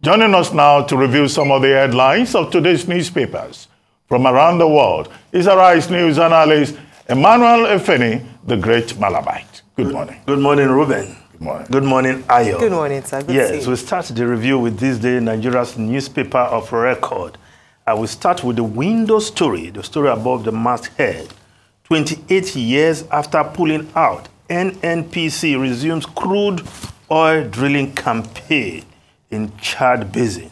Joining us now to review some of the headlines of today's newspapers from around the world is Arise News analyst Emmanuel Efeni, the Great Malabite. Good morning. Good morning, Ruben. Good morning. Good morning, Ayo. Good morning, sir. Good to see you. We start the review with this day Nigeria's newspaper of record. I will start with the window story, the story above the masthead. 28 years after pulling out, NNPC resumes crude oil drilling campaign in Chad Basin.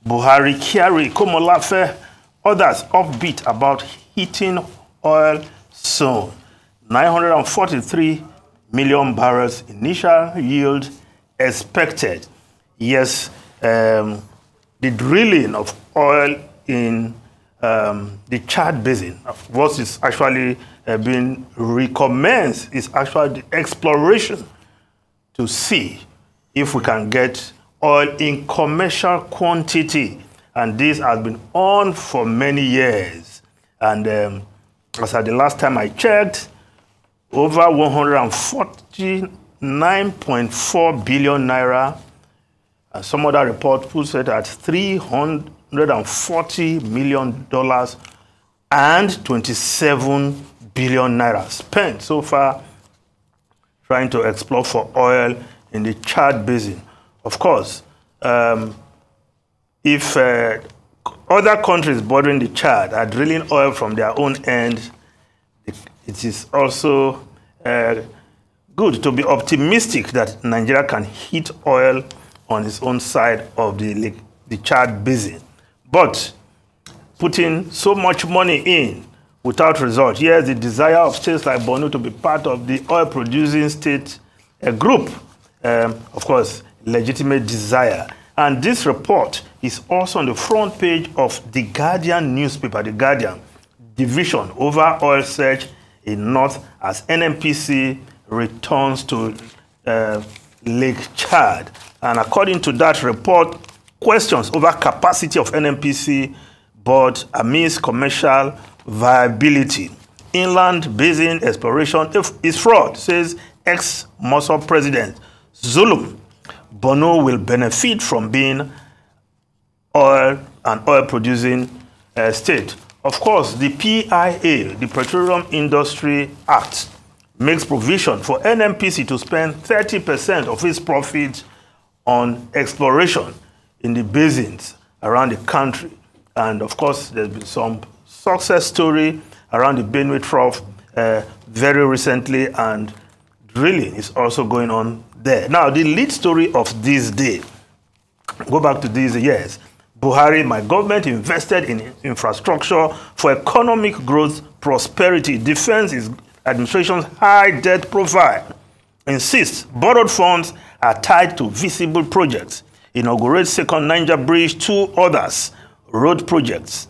Buhari, Kyari, Komolafe, others upbeat about heating oil zone. 943 million barrels initial yield expected. Yes, the drilling of oil in the Chad Basin, what is actually being recommenced is actually the exploration to see if we can get oil in commercial quantity. And this has been on for many years. And as at the last time I checked, over 149.4 billion naira. And some other report puts it at $340 million and 27 billion naira spent so far trying to explore for oil in the Chad Basin. Of course, if other countries bordering the Chad are drilling oil from their own end, it is also good to be optimistic that Nigeria can hit oil on its own side of the Chad Basin. But putting so much money in without result, here's the desire of states like Borno to be part of the oil-producing state group. Of course, legitimate desire. And this report is also on the front page of the Guardian newspaper, the Guardian division over oil search in North as NNPC returns to Lake Chad. And according to that report, questions over capacity of NNPC but amidst commercial viability. Inland basin exploration is fraud, says ex-Mossad president Zulum. Borno will benefit from being an oil-producing state. Of course, the PIA, the Petroleum Industry Act, makes provision for NNPC to spend 30% of its profits on exploration in the basins around the country. And of course, there's been some success story around the Benue Trough very recently, and drilling is also going on there. Now, the lead story of this day, go back to these years. Buhari, my government invested in infrastructure for economic growth, prosperity, defense is administration's high debt profile. Insists borrowed funds are tied to visible projects. Inaugurate second Niger bridge, two others, road projects.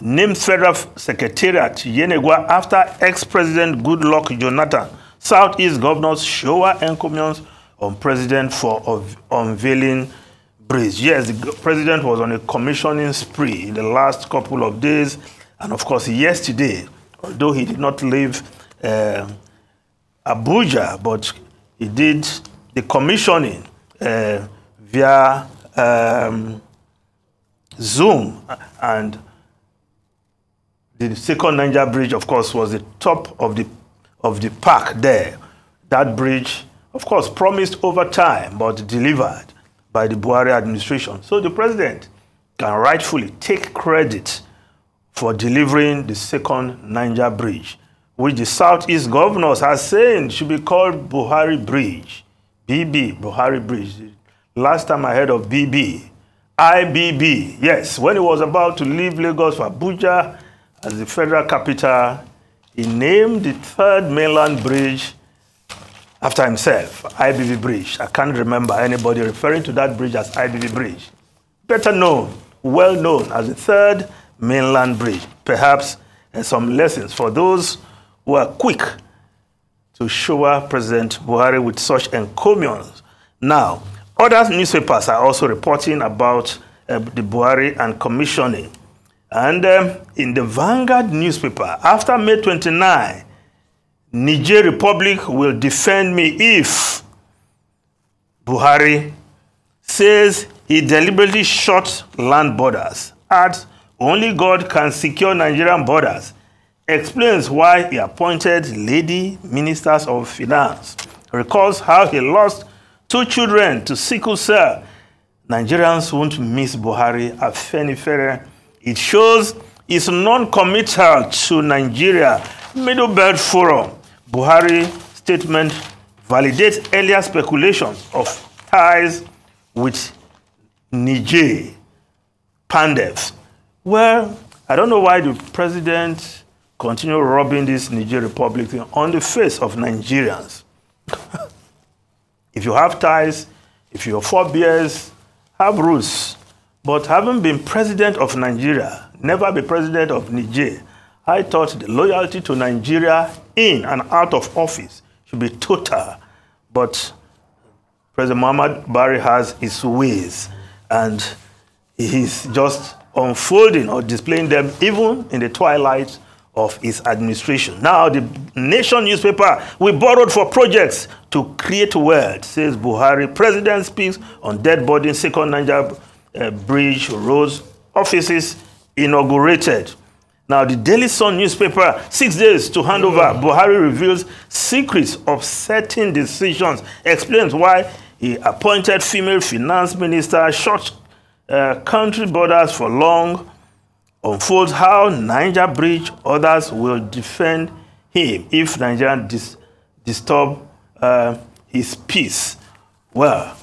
Named Federal Secretariat Yenegua after ex-president Goodluck Jonathan. Southeast governors shower encomiums on president for unveiling bridge. Yes, the president was on a commissioning spree in the last couple of days. And of course, yesterday, although he did not leave Abuja, but he did the commissioning via Zoom. And the second Niger bridge, of course, was the top of the park there. That bridge, of course, promised over time, but delivered by the Buhari administration. So the president can rightfully take credit for delivering the second Niger bridge, which the Southeast governors are saying should be called Buhari Bridge. BB, Buhari Bridge. Last time I heard of BB, IBB. Yes, when he was about to leave Lagos for Abuja as the federal capital, he named the third mainland bridge after himself, IBB Bridge. I can't remember anybody referring to that bridge as IBB Bridge. Better known, well known as the third mainland bridge. Perhaps some lessons for those who are quick to shower President Buhari with such encomiums. Now, other newspapers are also reporting about the Buhari and commissioning. And in the Vanguard newspaper, after May 29, Niger Republic will defend me if Buhari says he deliberately shut land borders, adds only God can secure Nigerian borders, explains why he appointed lady ministers of finance, recalls how he lost 2 children to sickle cell. Nigerians won't miss Buhari, Afenifere. It shows his non-committal to Nigeria. Middle Belt Forum. Buhari statement validates earlier speculations of ties with Niger, Pandevs. Well, I don't know why the president continue rubbing this Niger Republic thing on the face of Nigerians. If you have ties, if you're forebears, have roots. But having been president of Nigeria, never be president of Niger, I thought the loyalty to Nigeria in and out of office should be total. But President Muhammad Buhari has his ways, and he's just unfolding or displaying them even in the twilight of his administration. Now, the Nation newspaper we borrowed for projects to create wealth, says Buhari. President speaks on dead body, second Niger bridge, roads, offices inaugurated. Now, the Daily Sun newspaper, 6 days to hand over. Buhari reveals secrets of certain decisions, explains why he appointed female finance minister, shut country borders for long, unfolds how Niger bridge, others will defend him if Nigeria disturb his peace. Well,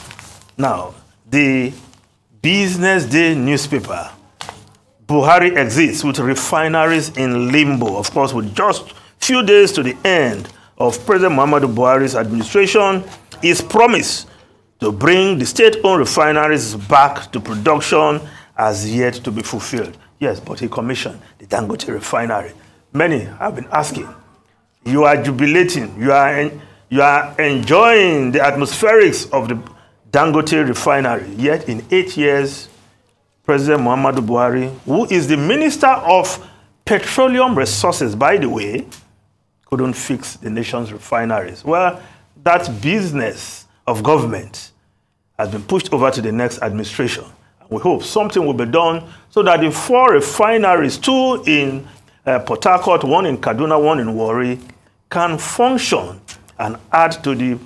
now, the Business Day newspaper, Buhari exists with refineries in limbo. Of course, with just few days to the end of President Muhammadu Buhari's administration, his promise to bring the state-owned refineries back to production has yet to be fulfilled. Yes, but he commissioned the Dangote refinery. Many have been asking, you are jubilating, you are enjoying the atmospherics of the Dangote refinery, yet in 8 years, President Muhammadu Buhari, who is the Minister of Petroleum Resources, by the way, couldn't fix the nation's refineries. Well, that business of government has been pushed over to the next administration. We hope something will be done so that the 4 refineries, 2 in Port Harcourt, 1 in Kaduna, 1 in Warri, can function and add to the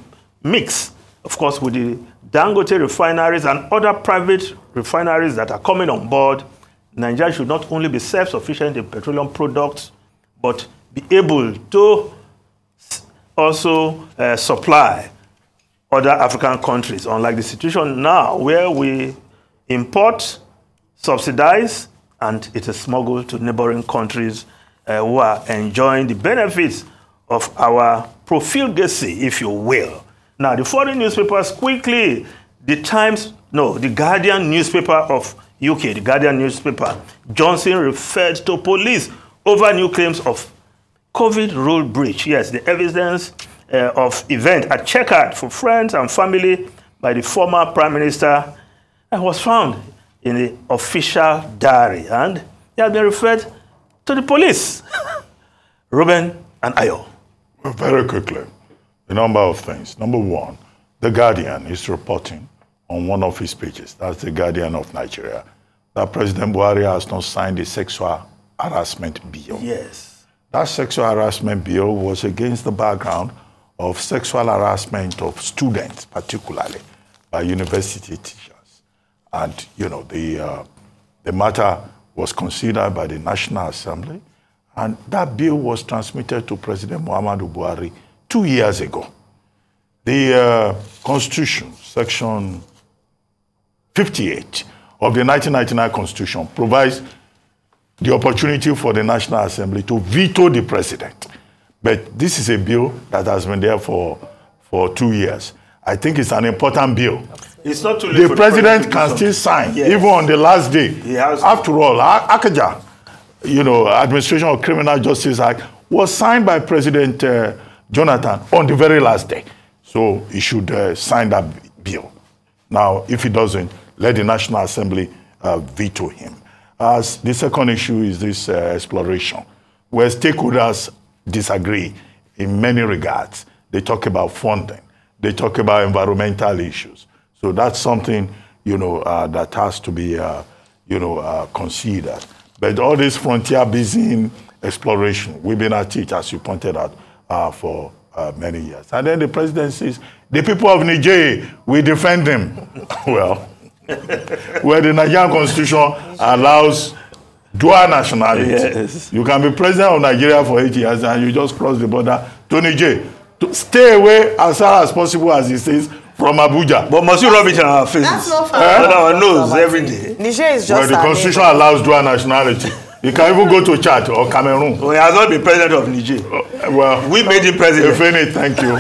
mix, of course, with the Dangote refineries and other private refineries that are coming on board. Nigeria should not only be self-sufficient in petroleum products, but be able to also supply other African countries, unlike the situation now where we import, subsidize, and it is smuggled to neighboring countries who are enjoying the benefits of our profligacy, if you will. Now, the foreign newspapers quickly, the Guardian newspaper of UK, the Guardian newspaper, Johnson referred to police over new claims of COVID rule breach. Yes, the evidence of event at checkout for friends and family by the former Prime Minister was found in the official diary, and he has been referred to the police. Ruben and Ayo. Well, very quickly, a number of things. Number one, the Guardian is reporting on one of his pages, that's the Guardian of Nigeria, that President Buhari has not signed the sexual harassment bill. Yes. That sexual harassment bill was against the background of sexual harassment of students, particularly by university teachers. And, you know, the matter was considered by the National Assembly, and that bill was transmitted to President Muhammadu Buhari 2 years ago. The Constitution, Section 58 of the 1999 Constitution, provides the opportunity for the National Assembly to veto the president. But this is a bill that has been there for 2 years. I think it's an important bill. It's not too late. The president can still sign, yes, even on the last day. After all, Akaja, you know, Administration of Criminal Justice Act, was signed by President Jonathan on the very last day. So he should sign that bill. Now, if he doesn't, let the National Assembly veto him. As the second issue is this exploration, where stakeholders disagree in many regards. They talk about funding. They talk about environmental issues. So that's something that has to be, considered. But all this frontier basin exploration, we've been at it, as you pointed out, for many years. And then the president says, the people of Niger, we defend them. Well, where the Nigerian constitution allows dual nationality. Yes. You can be president of Nigeria for 8 years and you just cross the border to Niger. To stay away as far as possible, as he says, from Abuja. But must you rub it in our faces? That's not fair. On our nose every day. Niger is just well, the constitution allows dual nationality. You can even go to Chad or Cameroon. Well, he has not been president of Niger. Well, we made him president. Thank you.